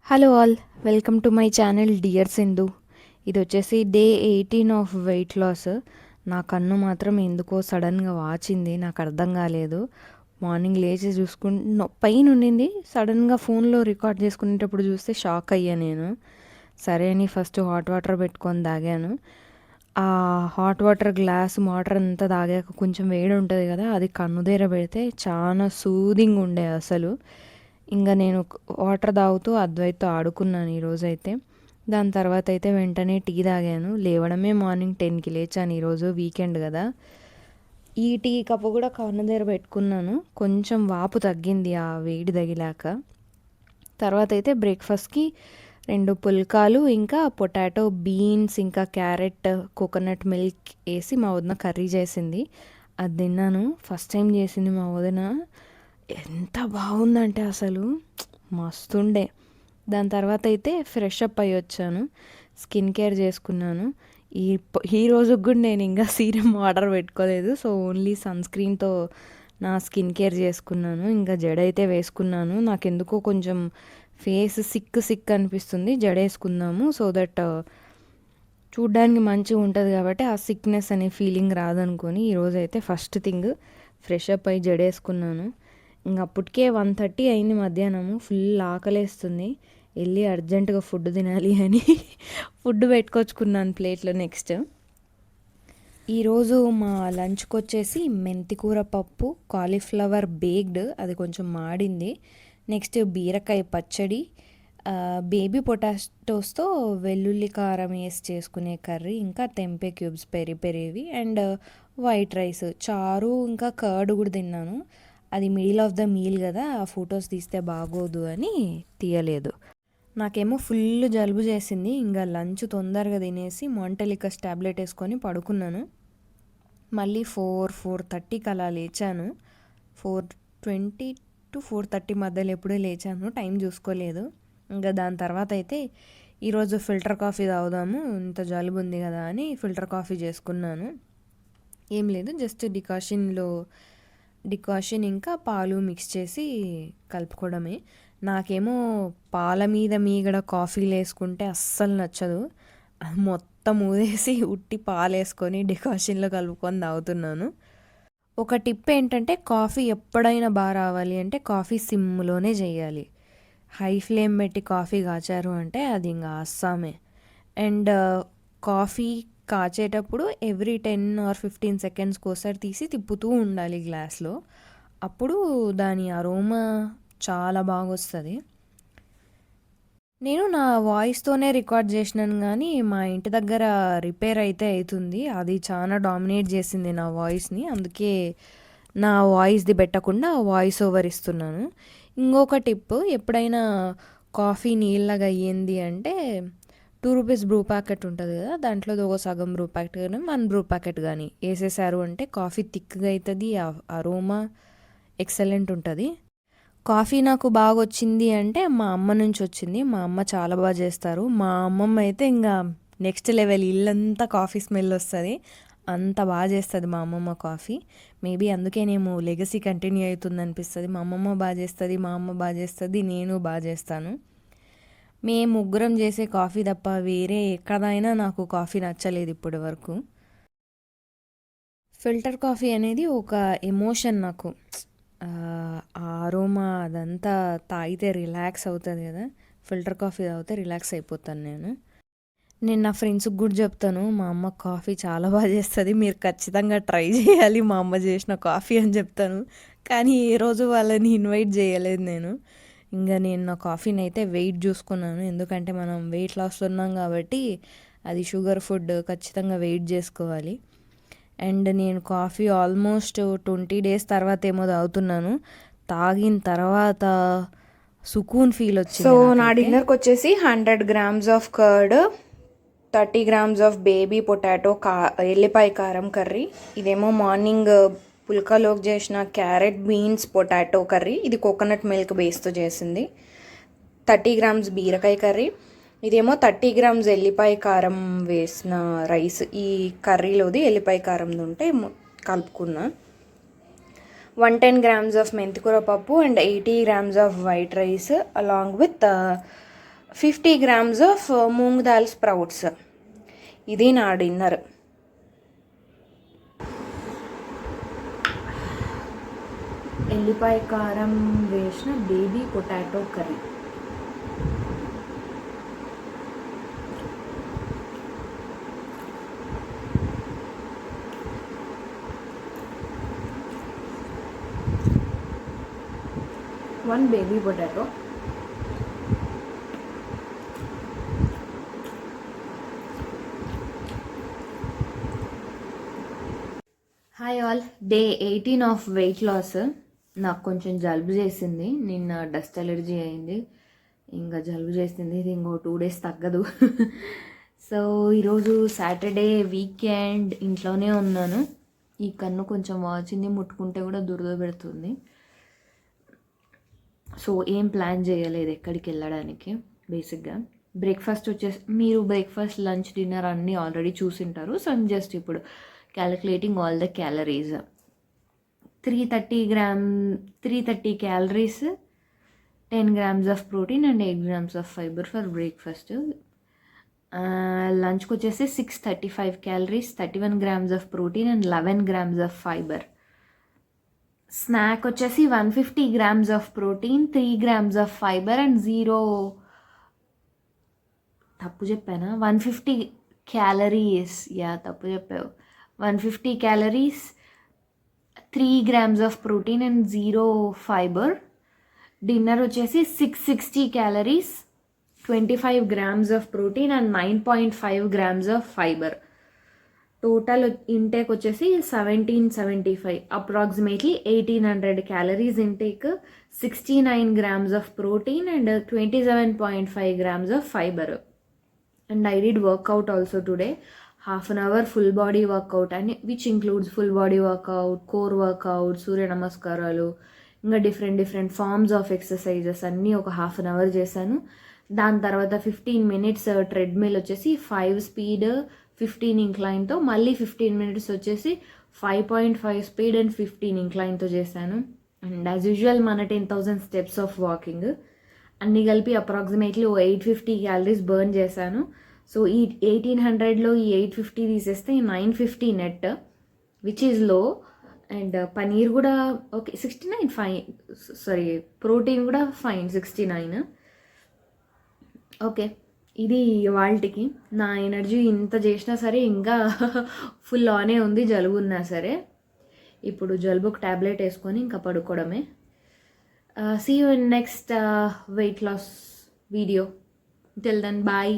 Hello all, welcome to my channel dear Sindhu. ఇది వచ్చేసి day 18 of weight loss. నా కన్ను మాత్రం ఎందుకో సడన్గా వాచింది, నాకు అర్థం కాలేదు. మార్నింగ్ లేచి చూసుకుంటు పైన ఉండింది, సడన్గా ఫోన్లో రికార్డ్ చేసుకునేటప్పుడు చూస్తే షాక్ అయ్యా నేను. సరే అని ఫస్ట్ హాట్ వాటర్ పెట్టుకొని తాగాను. ఆ హాట్ వాటర్ గ్లాస్ వాటర్ అంతా తాగాక కొంచెం వేడి ఉంటుంది కదా, అది కన్ను దగ్గర పెడితే చాలా సూదింగ్ ఉండే అసలు. ఇంకా నేను వాటర్ తాగుతూ అద్వైత్తో ఆడుకున్నాను ఈరోజైతే. దాని తర్వాత అయితే వెంటనే టీ తాగాను. లేవడమే మార్నింగ్ 10కి లేచాను, ఈరోజు వీకెండ్ కదా. ఈ టీ కప్పు కూడా కన్ను దగ్గర పెట్టుకున్నాను, కొంచెం వాపు తగ్గింది ఆ వేడి తగిలాక. తర్వాత అయితే బ్రేక్ఫాస్ట్కి 2 పుల్కాలు, ఇంకా పొటాటో, బీన్స్, ఇంకా క్యారెట్, కోకోనట్ మిల్క్ వేసి మా వదిన కర్రీ చేసింది. అది తిన్నాను. ఫస్ట్ టైం చేసింది మా వదిన. ఎంత బాగుందంటే అసలు మస్తుండే. దాని తర్వాత అయితే ఫ్రెష్ అప్ అయ్యి వచ్చాను, స్కిన్ కేర్ చేసుకున్నాను. ఈ రోజుకి కూడా నేను ఇంకా సీరం ఆర్డర్ పెట్టుకోలేదు. సో ఓన్లీ సన్ స్క్రీన్తో నా స్కిన్ కేర్ చేసుకున్నాను. ఇంకా జడ అయితే వేసుకున్నాను. నాకు ఎందుకో కొంచెం ఫేస్ సిక్ అనిపిస్తుంది. జడ వేసుకుందాము సో దట్ చూడ్డానికి మంచిగా ఉంటుంది కాబట్టి ఆ సిక్నెస్ అనే ఫీలింగ్ రాదనుకొని ఈరోజైతే ఫస్ట్ థింగ్ ఫ్రెష్ అప్ అయ్యి జడేసుకున్నాను. ఇంక అప్పటికే 1:30 అయింది మధ్యాహ్నము. ఫుల్ ఆకలేస్తుంది, వెళ్ళి అర్జెంటుగా ఫుడ్ తినాలి అని ఫుడ్ పెట్టుకొచ్చుకున్నాను ప్లేట్లో. నెక్స్ట్ ఈరోజు మా లంచ్కి వచ్చేసి మెంతికూర పప్పు, కాలీఫ్లవర్ బేక్డ్, అది కొంచెం మాడింది. నెక్స్ట్ బీరకాయ పచ్చడి, బేబీ పొటాటోస్తో వెల్లుల్లి కారం వేసి చేసుకునే కర్రీ, ఇంకా టెంపే క్యూబ్స్ పెరి పెరివి, అండ్ వైట్ రైస్, చారు, ఇంకా కర్డ్ కూడా తిన్నాను. అది మిడిల్ ఆఫ్ ద మీల్ కదా, ఆ ఫొటోస్ తీస్తే బాగోదు అని తీయలేదు. నాకేమో ఫుల్ జలుబు చేసింది. ఇంకా లంచ్ తొందరగా తినేసి మాంటెలికస్ టాబ్లెట్ వేసుకొని పడుకున్నాను. మళ్ళీ 4:30కి అలా లేచాను. 4:20 to 4:30 మధ్యలో ఎప్పుడూ లేచాను, టైం చూసుకోలేదు. ఇంకా దాని తర్వాత అయితే ఈరోజు ఫిల్టర్ కాఫీ తాగుదాము, ఇంత జలుబు ఉంది కదా అని ఫిల్టర్ కాఫీ చేసుకున్నాను. ఏం లేదు, జస్ట్ డికాషన్ ఇంకా పాలు మిక్స్ చేసి కలుపుకోవడమే. నాకేమో పాల మీద మీగడ కాఫీలు వేసుకుంటే అస్సలు నచ్చదు. మొత్తం ఊదేసి ఉట్టి పాలు వేసుకొని డికాషన్లో కలుపుకొని తాగుతున్నాను. ఒక టిప్ ఏంటంటే, కాఫీ ఎప్పుడైనా బాగా రావాలి అంటే కాఫీ సిమ్లోనే చేయాలి. హై ఫ్లేమ్ పెట్టి కాఫీ కాచారు అంటే అది ఇంకా అస్సామే. అండ్ కాఫీ కాచేటప్పుడు ఎవ్రీ 10 or 15 సెకండ్స్కి ఒకసారి తీసి తిప్పుతూ ఉండాలి గ్లాస్లో. అప్పుడు దాని అరోమా చాలా బాగా వస్తుంది. నేను నా వాయిస్తోనే రికార్డ్ చేసినాను, కానీ మా ఇంటి దగ్గర రిపేర్ అయితే అవుతుంది, అది చాలా డామినేట్ చేసింది నా వాయిస్ని. అందుకే నా వాయిస్ది పెట్టకుండా వాయిస్ ఓవర్ ఇస్తున్నాను. ఇంకొక టిప్, ఎప్పుడైనా కాఫీ నీళ్ళగా అయ్యింది అంటే 2 రూపీస్ బ్రూ ప్యాకెట్ ఉంటుంది కదా, దాంట్లో ఒక సగం బ్రూ ప్యాకెట్ కానీ 1 బ్రూ ప్యాకెట్ కానీ వేసేసారు అంటే కాఫీ థిక్గా అవుతుంది, అరోమా ఎక్సలెంట్ ఉంటుంది. కాఫీ నాకు బాగా వచ్చింది అంటే మా అమ్మ నుంచి వచ్చింది. మా అమ్మ చాలా బాగా చేస్తారు. మా అమ్మమ్మ అయితే ఇంకా నెక్స్ట్ లెవెల్, ఇల్లంతా కాఫీ స్మెల్ వస్తుంది, అంత బాగా చేస్తుంది మా అమ్మమ్మ కాఫీ. మేబీ అందుకేనేమో లెగసీ కంటిన్యూ అవుతుంది అనిపిస్తుంది. మా అమ్మమ్మ బాగా చేస్తుంది, మా అమ్మ బాగా చేస్తుంది, నేను బాగా చేస్తాను. మేము ముగ్గురం చేసే కాఫీ తప్ప వేరే ఎక్కడైనా నాకు కాఫీ నచ్చలేదు ఇప్పటి వరకు. ఫిల్టర్ కాఫీ అనేది ఒక ఎమోషన్ నాకు. ఆ అరోమా అదంతా తాగితే రిలాక్స్ అవుతుంది కదా, ఫిల్టర్ కాఫీ తాగితే రిలాక్స్ అయిపోతాను నేను. నా ఫ్రెండ్స్కి కూడా చెప్తాను, మా అమ్మ కాఫీ చాలా బాగా చేస్తుంది, మీరు ఖచ్చితంగా ట్రై చేయాలి మా అమ్మ చేసిన కాఫీ అని చెప్తాను. కానీ ఏ రోజు వాళ్ళని ఇన్వైట్ చేయలేదు నేను. ఇంకా నేను నా కాఫీని అయితే వెయిట్ చూసుకున్నాను, ఎందుకంటే మనం వెయిట్ లాస్లో ఉన్నాం కాబట్టి అది షుగర్ ఫుడ్, ఖచ్చితంగా వెయిట్ చేసుకోవాలి. అండ్ నేను కాఫీ ఆల్మోస్ట్ 20 days తర్వాత ఏమో తాగుతున్నాను. తాగిన తర్వాత సుకూన్ ఫీల్ వచ్చింది. సో నా డిన్నర్కి వచ్చేసి 100 grams of curd, 30 grams of baby potato ఎల్లిపాయ కారం కర్రీ. ఇదేమో మార్నింగ్ పుల్కాలోకి చేసిన క్యారెట్, బీన్స్, పొటాటో కర్రీ. ఇది కోకోనట్ మిల్క్ బేస్తో చేసింది. 30 grams బీరకాయ కర్రీ. ఇదేమో 30 grams ఎల్లిపాయ కారం వేసిన రైస్. ఈ కర్రీలోది ఎల్లిపాయ కారం ఉంటే కలుపుకున్నా. 110 grams ఆఫ్ మెంతికూర పప్పు and 80 grams of white rice along with 50 grams of moong dal sprouts. ఇది నా డిన్నర్. ఎల్లిపాయ కారం వేసిన baby potato curry. One baby potato. Hi all. Day 18 of weight loss. నాకు కొంచెం జలుబు చేసింది, నిన్న డస్ట్ అలర్జీ అయింది, ఇంకా జలుబు చేసింది, ఇది ఇంకో 2 days తగ్గదు. సో ఈరోజు సాటర్డే వీకెండ్, ఇంట్లోనే ఉన్నాను. ఈ కన్ను కొంచెం వాచింది, ముట్టుకుంటే కూడా దురద పెడుతుంది. సో ఏం ప్లాన్ చేయలేదు ఎక్కడికి వెళ్ళడానికి. బేసిక్గా బ్రేక్ఫాస్ట్ వచ్చేసి, మీరు బ్రేక్ఫాస్ట్ లంచ్ డిన్నర్ అన్నీ ఆల్రెడీ చూసింటారు. సో జస్ట్ ఇప్పుడు calculating all the calories. 330 calories, 10 grams of protein and 8 grams of fibre for breakfast. లంచ్కి వచ్చేసి 635 calories, 31 grams of protein and 11 grams of fibre. Snack వచ్చేసి 150 grams of protein, 3 grams of fibre and 150 calories. తప్పు చెప్పావు. 150 calories, 3 grams of protein and 0 fibre. Dinner వచ్చేసి 660 calories, 25 grams of protein and 9.5 grams of fibre. Total intake వచ్చేసి 1775, approximately 1800 calories intake, 69 grams of protein and 27.5 grams of fibre. And I did workout also today, half an hour full body workout, and which includes full body workout, core workout, సూర్య నమస్కారాలు, ఇంకా different forms of exercises అన్నీ ఒక half an hour చేశాను. దాని తర్వాత 15 minutes treadmill వచ్చేసి 5 speed 15 ఇంక్లైన్తో, మళ్ళీ 15 minutes వచ్చేసి 5.5 స్పీడ్ అండ్ 15 ఇంక్లైన్తో చేశాను. అండ్ యాజ్ యూజువల్ మన 10,000 steps ఆఫ్ వాకింగ్ అన్నీ కలిపి అప్రాక్సిమేట్లీ 850 calories బర్న్ చేశాను. సో ఈ 1800లో ఈ 850 తీసేస్తే 950 net, which is low. And paneer కూడా ఓకే 69 ఫైన్, సారీ ప్రోటీన్ కూడా ఫైన్ 69. ఓకే, ఇది వాళ్ళకి నా ఎనర్జీ. ఇంత చేసినా సరే ఇంకా ఫుల్ ఆనే ఉంది, జలుబు ఉన్నా సరే. ఇప్పుడు జలుబుకు ట్యాబ్లెట్ వేసుకొని ఇంకా పడుకోవడమే. See you in next weight loss video. Till then bye.